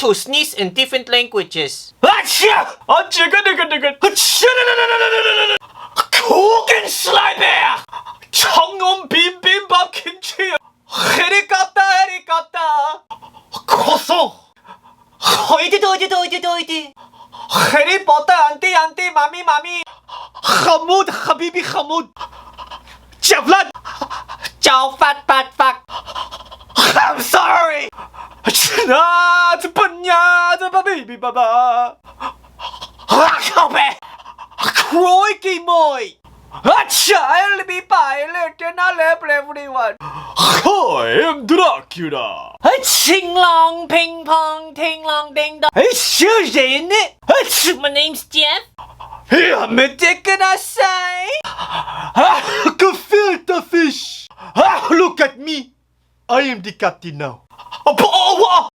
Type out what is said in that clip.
to sneeze in different languages. 아치야! 고긴 슬라이드야! 청놈 빈빈밥 김치! 해리 깠다! 고소! 어이디. 해리 뻗다 안티 마미 하무드 하비비 하무드 잡란! Chào phát. I'm sorry! 저 바비비 바바 크로이키 모이 아차 엘리비바 everyone Hi, I'm Dracula 青龍乒乓，聽浪叮當。小人呢 My name's Jeff. 야메테크나사이 gefilte fish Look at me I am the captain now